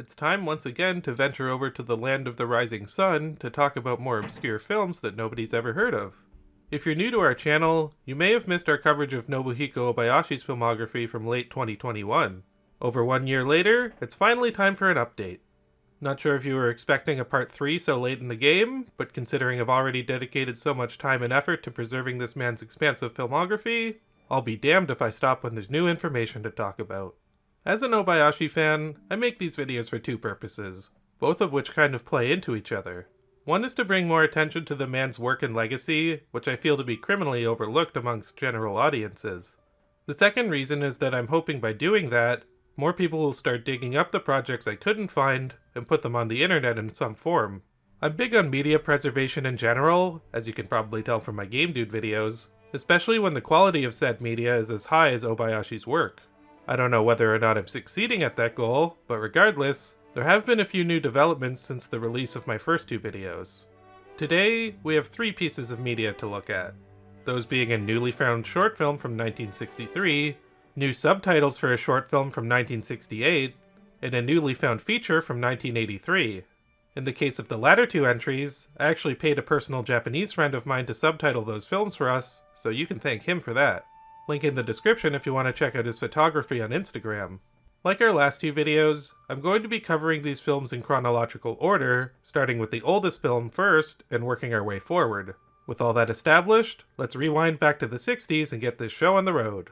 it's time once again to venture over to the land of the rising sun to talk about more obscure films that nobody's ever heard of. If you're new to our channel, you may have missed our coverage of Nobuhiko Obayashi's filmography from late 2021. Over 1 year later, it's finally time for an update. Not sure if you were expecting a part 3 so late in the game, but considering I've already dedicated so much time and effort to preserving this man's expansive filmography, I'll be damned if I stop when there's new information to talk about. As an Obayashi fan, I make these videos for two purposes, both of which kind of play into each other. One is to bring more attention to the man's work and legacy, which I feel to be criminally overlooked amongst general audiences. The second reason is that I'm hoping by doing that, more people will start digging up the projects I couldn't find and put them on the internet in some form. I'm big on media preservation in general, as you can probably tell from my Game Dude videos, especially when the quality of said media is as high as Obayashi's work. I don't know whether or not I'm succeeding at that goal, but regardless, there have been a few new developments since the release of my first two videos. Today, we have three pieces of media to look at, those being a newly found short film from 1963, new subtitles for a short film from 1968, and a newly found feature from 1983. In the case of the latter two entries, I actually paid a personal Japanese friend of mine to subtitle those films for us, so you can thank him for that. Link in the description if you want to check out his photography on Instagram. Like our last two videos, I'm going to be covering these films in chronological order, starting with the oldest film first and working our way forward. With all that established, let's rewind back to the 60s and get this show on the road.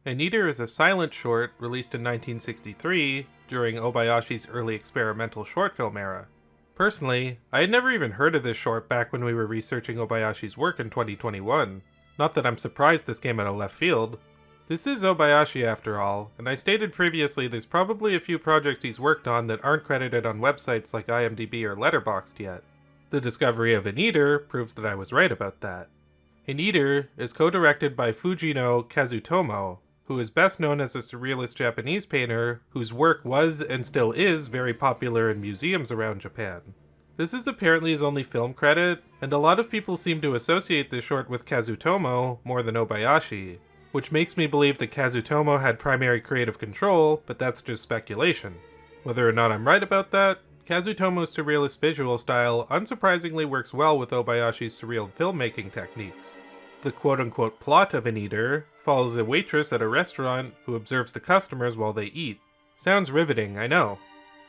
An Eater is a silent short released in 1963 during Obayashi's early experimental short film era. Personally, I had never even heard of this short back when we were researching Obayashi's work in 2021. Not that I'm surprised this came out of left field. This is Obayashi after all, and I stated previously there's probably a few projects he's worked on that aren't credited on websites like IMDb or Letterboxd yet. The discovery of An Eater proves that I was right about that. An Eater is co-directed by Fujino Kazutomo, who is best known as a surrealist Japanese painter whose work was and still is very popular in museums around Japan. This is apparently his only film credit, and a lot of people seem to associate this short with Kazutomo more than Obayashi, which makes me believe that Kazutomo had primary creative control, but that's just speculation. Whether or not I'm right about that, Kazutomo's surrealist visual style unsurprisingly works well with Obayashi's surreal filmmaking techniques. The quote-unquote plot of An Eater follows a waitress at a restaurant who observes the customers while they eat. Sounds riveting, I know.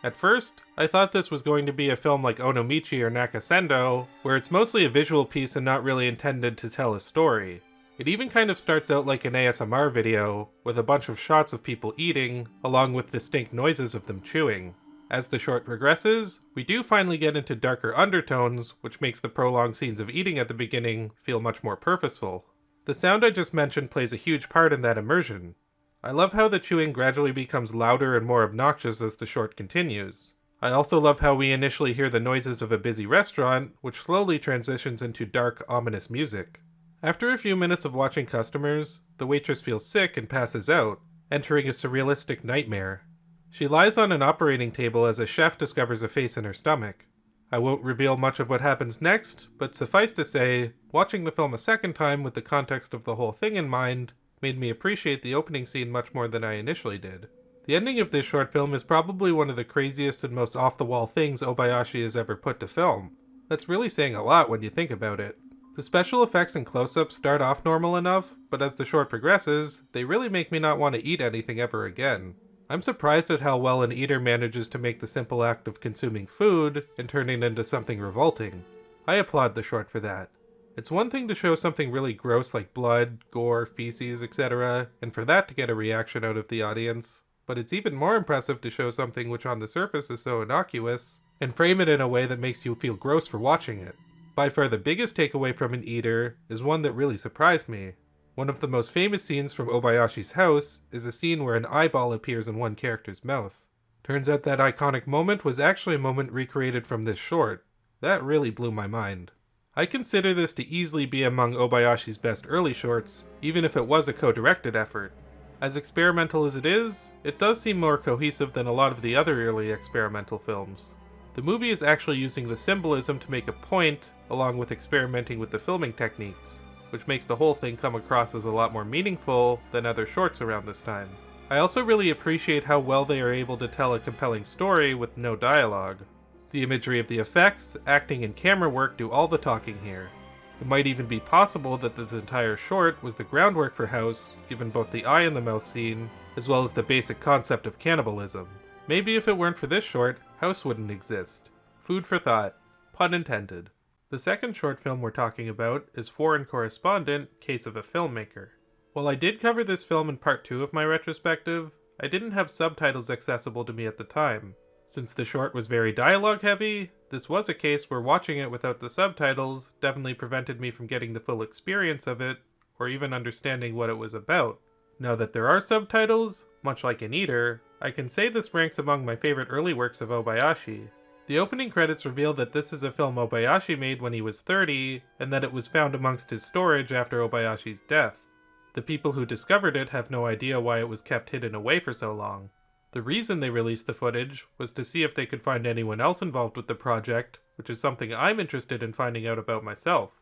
At first, I thought this was going to be a film like Onomichi or Nakasendo, where it's mostly a visual piece and not really intended to tell a story. It even kind of starts out like an ASMR video, with a bunch of shots of people eating, along with distinct noises of them chewing. As the short progresses, we do finally get into darker undertones, which makes the prolonged scenes of eating at the beginning feel much more purposeful. The sound I just mentioned plays a huge part in that immersion. I love how the chewing gradually becomes louder and more obnoxious as the short continues. I also love how we initially hear the noises of a busy restaurant, which slowly transitions into dark, ominous music. After a few minutes of watching customers, the waitress feels sick and passes out, entering a surrealistic nightmare. She lies on an operating table as a chef discovers a face in her stomach. I won't reveal much of what happens next, but suffice to say, watching the film a second time with the context of the whole thing in mind made me appreciate the opening scene much more than I initially did. The ending of this short film is probably one of the craziest and most off-the-wall things Obayashi has ever put to film. That's really saying a lot when you think about it. The special effects and close-ups start off normal enough, but as the short progresses, they really make me not want to eat anything ever again. I'm surprised at how well An Eater manages to make the simple act of consuming food and turning it into something revolting. I applaud the short for that. It's one thing to show something really gross like blood, gore, feces, etc., and for that to get a reaction out of the audience, but it's even more impressive to show something which on the surface is so innocuous, and frame it in a way that makes you feel gross for watching it. By far the biggest takeaway from An Eater is one that really surprised me. One of the most famous scenes from Obayashi's house is a scene where an eyeball appears in one character's mouth. Turns out that iconic moment was actually a moment recreated from this short. That really blew my mind. I consider this to easily be among Obayashi's best early shorts, even if it was a co-directed effort. As experimental as it is, it does seem more cohesive than a lot of the other early experimental films. The movie is actually using the symbolism to make a point, along with experimenting with the filming techniques, which makes the whole thing come across as a lot more meaningful than other shorts around this time. I also really appreciate how well they are able to tell a compelling story with no dialogue. The imagery of the effects, acting, and camera work do all the talking here. It might even be possible that this entire short was the groundwork for House, given both the eye and the mouth scene, as well as the basic concept of cannibalism. Maybe if it weren't for this short, House wouldn't exist. Food for thought. Pun intended. The second short film we're talking about is Foreign Correspondent, Case of a Filmmaker. While I did cover this film in part 2 of my retrospective, I didn't have subtitles accessible to me at the time. Since the short was very dialogue heavy, this was a case where watching it without the subtitles definitely prevented me from getting the full experience of it, or even understanding what it was about. Now that there are subtitles, much like in Eater, I can say this ranks among my favorite early works of Obayashi. The opening credits reveal that this is a film Obayashi made when he was 30, and that it was found amongst his storage after Obayashi's death. The people who discovered it have no idea why it was kept hidden away for so long. The reason they released the footage was to see if they could find anyone else involved with the project, which is something I'm interested in finding out about myself.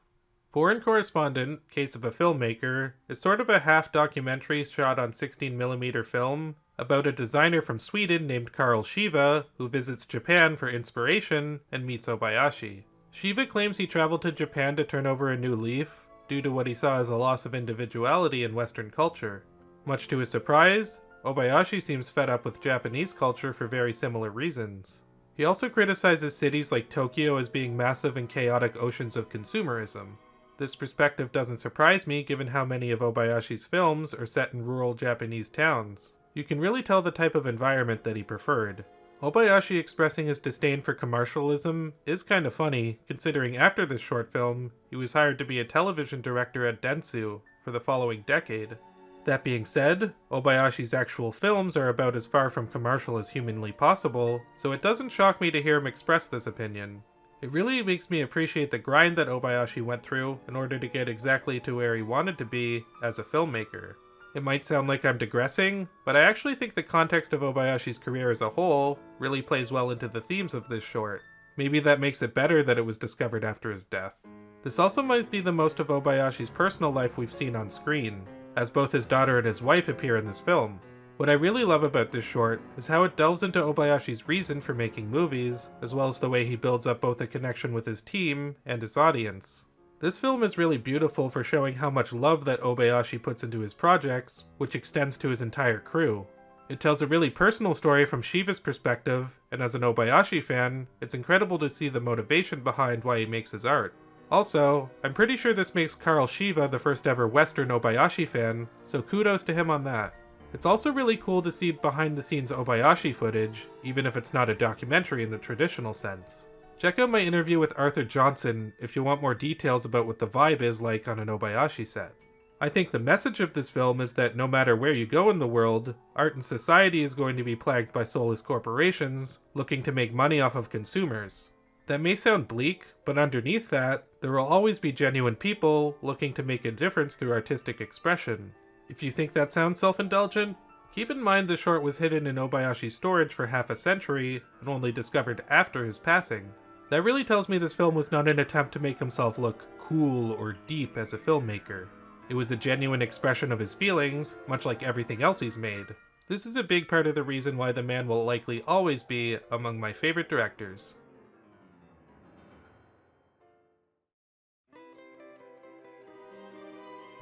Foreign Correspondent, Case of a Filmmaker, is sort of a half-documentary shot on 16mm film about a designer from Sweden named Carl Shiva who visits Japan for inspiration and meets Obayashi. Shiva claims he traveled to Japan to turn over a new leaf, due to what he saw as a loss of individuality in Western culture. Much to his surprise, Obayashi seems fed up with Japanese culture for very similar reasons. He also criticizes cities like Tokyo as being massive and chaotic oceans of consumerism. This perspective doesn't surprise me given how many of Obayashi's films are set in rural Japanese towns. You can really tell the type of environment that he preferred. Obayashi expressing his disdain for commercialism is kind of funny, considering after this short film, he was hired to be a television director at Dentsu for the following decade. That being said, Obayashi's actual films are about as far from commercial as humanly possible, so it doesn't shock me to hear him express this opinion. It really makes me appreciate the grind that Obayashi went through in order to get exactly to where he wanted to be as a filmmaker. It might sound like I'm digressing, but I actually think the context of Obayashi's career as a whole really plays well into the themes of this short. Maybe that makes it better that it was discovered after his death. This also might be the most of Obayashi's personal life we've seen on screen, as both his daughter and his wife appear in this film. What I really love about this short is how it delves into Obayashi's reason for making movies, as well as the way he builds up both a connection with his team and his audience. This film is really beautiful for showing how much love that Obayashi puts into his projects, which extends to his entire crew. It tells a really personal story from Shiva's perspective, and as an Obayashi fan, it's incredible to see the motivation behind why he makes his art. Also, I'm pretty sure this makes Carl Shiva the first ever Western Obayashi fan, so kudos to him on that. It's also really cool to see behind the scenes Obayashi footage, even if it's not a documentary in the traditional sense. Check out my interview with Arthur Johnson if you want more details about what the vibe is like on an Obayashi set. I think the message of this film is that no matter where you go in the world, art and society is going to be plagued by soulless corporations looking to make money off of consumers. That may sound bleak, but underneath that, there will always be genuine people looking to make a difference through artistic expression. If you think that sounds self-indulgent, keep in mind the short was hidden in Obayashi's storage for half a century and only discovered after his passing. That really tells me this film was not an attempt to make himself look cool or deep as a filmmaker. It was a genuine expression of his feelings, much like everything else he's made. This is a big part of the reason why the man will likely always be among my favorite directors.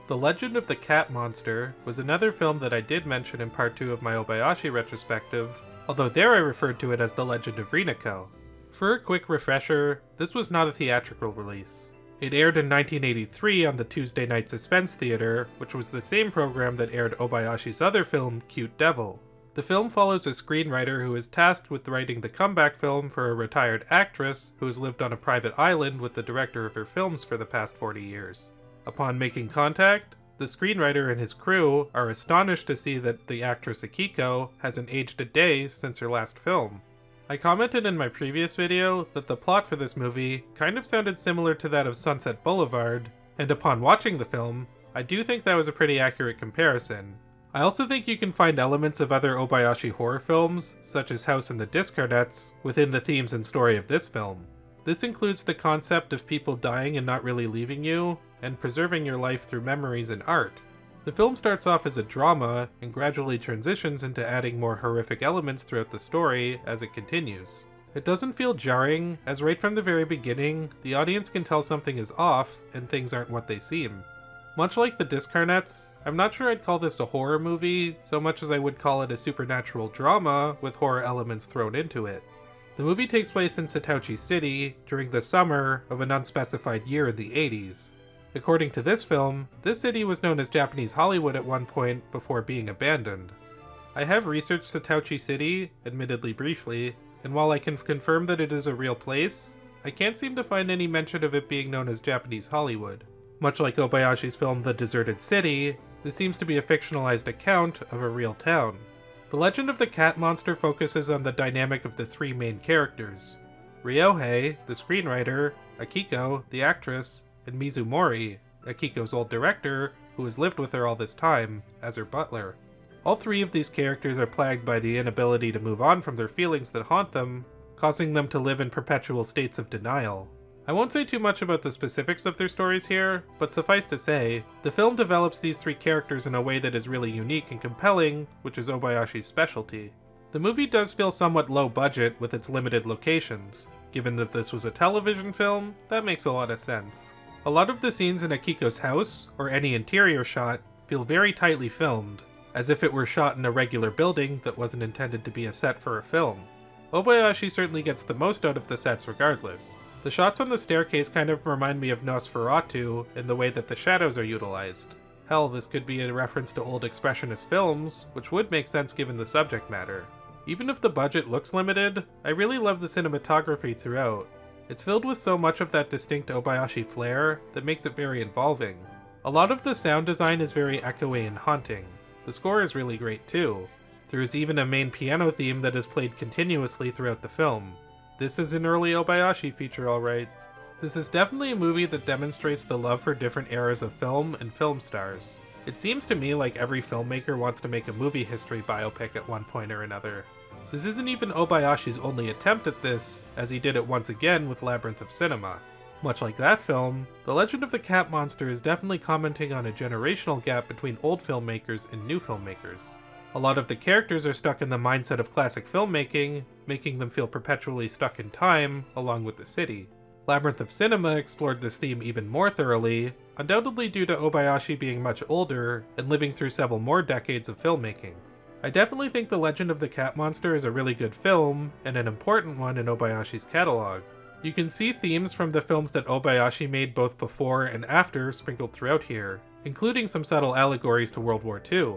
The Legend of the Cat Monster was another film that I did mention in part 2 of my Obayashi retrospective, although there I referred to it as The Legend of Rinako. For a quick refresher, this was not a theatrical release. It aired in 1983 on the Tuesday Night Suspense Theater, which was the same program that aired Obayashi's other film, Cute Devil. The film follows a screenwriter who is tasked with writing the comeback film for a retired actress who has lived on a private island with the director of her films for the past 40 years. Upon making contact, the screenwriter and his crew are astonished to see that the actress Akiko hasn't aged a day since her last film. I commented in my previous video that the plot for this movie kind of sounded similar to that of Sunset Boulevard, and upon watching the film, I do think that was a pretty accurate comparison. I also think you can find elements of other Obayashi horror films, such as House and the Discarnettes, within the themes and story of this film. This includes the concept of people dying and not really leaving you, and preserving your life through memories and art. The film starts off as a drama and gradually transitions into adding more horrific elements throughout the story as it continues. It doesn't feel jarring, as right from the very beginning, the audience can tell something is off and things aren't what they seem. Much like the Discarnates, I'm not sure I'd call this a horror movie so much as I would call it a supernatural drama with horror elements thrown into it. The movie takes place in Setouchi City during the summer of an unspecified year in the 80s. According to this film, this city was known as Japanese Hollywood at one point before being abandoned. I have researched Setouchi City, admittedly briefly, and while I can confirm that it is a real place, I can't seem to find any mention of it being known as Japanese Hollywood. Much like Obayashi's film The Deserted City, this seems to be a fictionalized account of a real town. The Legend of the Cat Monster focuses on the dynamic of the three main characters: Ryohei, the screenwriter, Akiko, the actress, and Mizumori, Akiko's old director, who has lived with her all this time, as her butler. All three of these characters are plagued by the inability to move on from their feelings that haunt them, causing them to live in perpetual states of denial. I won't say too much about the specifics of their stories here, but suffice to say, the film develops these three characters in a way that is really unique and compelling, which is Obayashi's specialty. The movie does feel somewhat low budget with its limited locations. Given that this was a television film, that makes a lot of sense. A lot of the scenes in Akiko's house, or any interior shot, feel very tightly filmed, as if it were shot in a regular building that wasn't intended to be a set for a film. Obayashi certainly gets the most out of the sets regardless. The shots on the staircase kind of remind me of Nosferatu in the way that the shadows are utilized. Hell, this could be a reference to old expressionist films, which would make sense given the subject matter. Even if the budget looks limited, I really love the cinematography throughout. It's filled with so much of that distinct Obayashi flair that makes it very involving. A lot of the sound design is very echoey and haunting. The score is really great too. There is even a main piano theme that is played continuously throughout the film. This is an early Obayashi feature, alright. This is definitely a movie that demonstrates the love for different eras of film and film stars. It seems to me like every filmmaker wants to make a movie history biopic at one point or another. This isn't even Obayashi's only attempt at this, as he did it once again with Labyrinth of Cinema. Much like that film, The Legend of the Cat Monster is definitely commenting on a generational gap between old filmmakers and new filmmakers. A lot of the characters are stuck in the mindset of classic filmmaking, making them feel perpetually stuck in time, along with the city. Labyrinth of Cinema explored this theme even more thoroughly, undoubtedly due to Obayashi being much older and living through several more decades of filmmaking. I definitely think The Legend of the Cat Monster is a really good film, and an important one in Obayashi's catalog. You can see themes from the films that Obayashi made both before and after sprinkled throughout here, including some subtle allegories to World War II.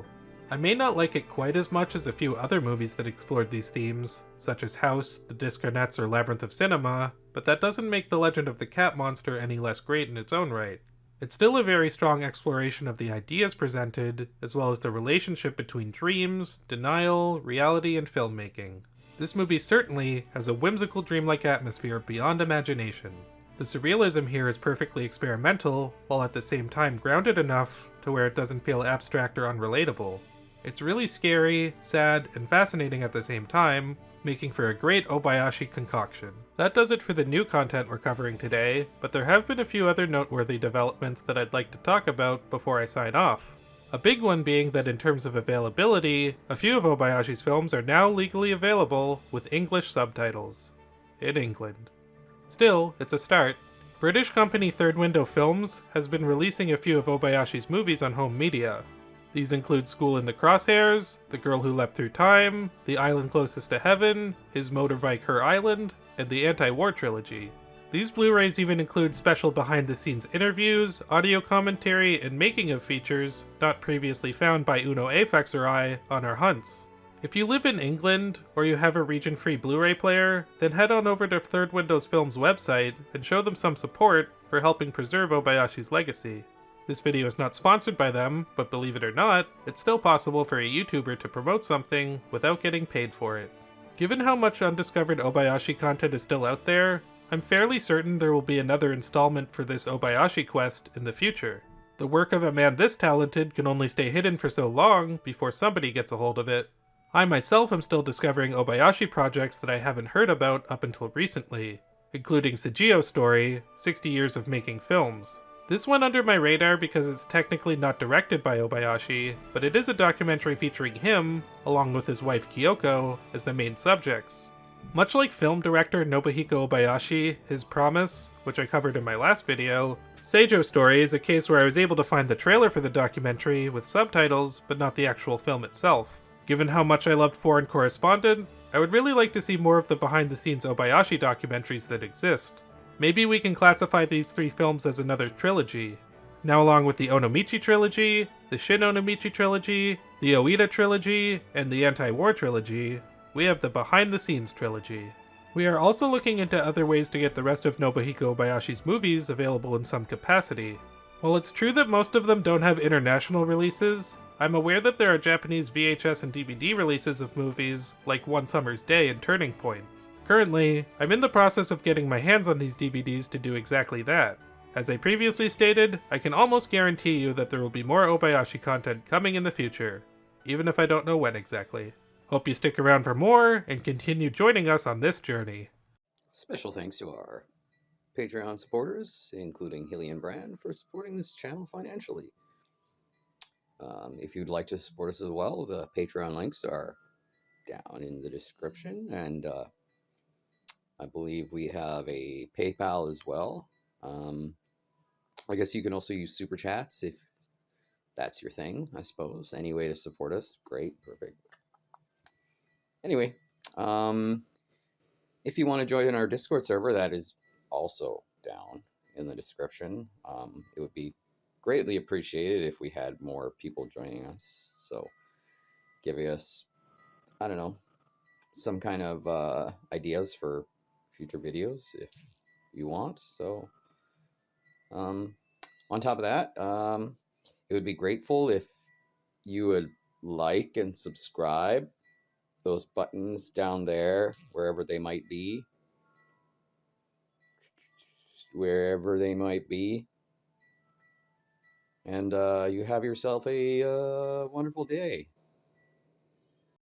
I may not like it quite as much as a few other movies that explored these themes, such as House, The Discarnates, or Labyrinth of Cinema, but that doesn't make The Legend of the Cat Monster any less great in its own right. It's still a very strong exploration of the ideas presented, as well as the relationship between dreams, denial, reality, and filmmaking. This movie certainly has a whimsical dreamlike atmosphere beyond imagination. The surrealism here is perfectly experimental, while at the same time grounded enough to where it doesn't feel abstract or unrelatable. It's really scary, sad, and fascinating at the same time, making for a great Obayashi concoction. That does it for the new content we're covering today, but there have been a few other noteworthy developments that I'd like to talk about before I sign off. A big one being that in terms of availability, a few of Obayashi's films are now legally available with English subtitles. In England. Still, it's a start. British company Third Window Films has been releasing a few of Obayashi's movies on home media. These include School in the Crosshairs, The Girl Who Leapt Through Time, The Island Closest to Heaven, His Motorbike Her Island, and the Anti-War Trilogy. These Blu-rays even include special behind-the-scenes interviews, audio commentary, and making-of features not previously found by Uno Aphex or I on our hunts. If you live in England, or you have a region-free Blu-ray player, then head on over to Third Windows Films' website and show them some support for helping preserve Obayashi's legacy. This video is not sponsored by them, but believe it or not, it's still possible for a YouTuber to promote something without getting paid for it. Given how much undiscovered Obayashi content is still out there, I'm fairly certain there will be another installment for this Obayashi quest in the future. The work of a man this talented can only stay hidden for so long before somebody gets a hold of it. I myself am still discovering Obayashi projects that I haven't heard about up until recently, including Sugio's story, 60 Years of Making Films. This went under my radar because it's technically not directed by Obayashi, but it is a documentary featuring him, along with his wife Kyoko, as the main subjects. Much like film director Nobuhiko Obayashi, his Promise, which I covered in my last video, Seijo Story is a case where I was able to find the trailer for the documentary with subtitles, but not the actual film itself. Given how much I loved Foreign Correspondent, I would really like to see more of the behind-the-scenes Obayashi documentaries that exist. Maybe we can classify these 3 films as another trilogy. Now along with the Onomichi trilogy, the Shin Onomichi trilogy, the Oida trilogy, and the Anti-War trilogy, we have the behind-the-scenes trilogy. We are also looking into other ways to get the rest of Nobuhiko Obayashi's movies available in some capacity. While it's true that most of them don't have international releases, I'm aware that there are Japanese VHS and DVD releases of movies like One Summer's Day and Turning Point. Currently, I'm in the process of getting my hands on these DVDs to do exactly that. As I previously stated, I can almost guarantee you that there will be more Obayashi content coming in the future, even if I don't know when exactly. Hope you stick around for more and continue joining us on this journey. Special thanks to our Patreon supporters, including Hilly and Brand, for supporting this channel financially. If you'd like to support us as well, the Patreon links are down in the description, and I believe we have a PayPal as well. I guess you can also use Super Chats if that's your thing, I suppose. Any way to support us, great, perfect. Anyway, if you want to join our Discord server, that is also down in the description. It would be greatly appreciated if we had more people joining us. So, giving us, I don't know, some kind of ideas for future videos if you want. So, on top of that, it would be grateful if you would like and subscribe those buttons down there, wherever they might be. And you have yourself a wonderful day.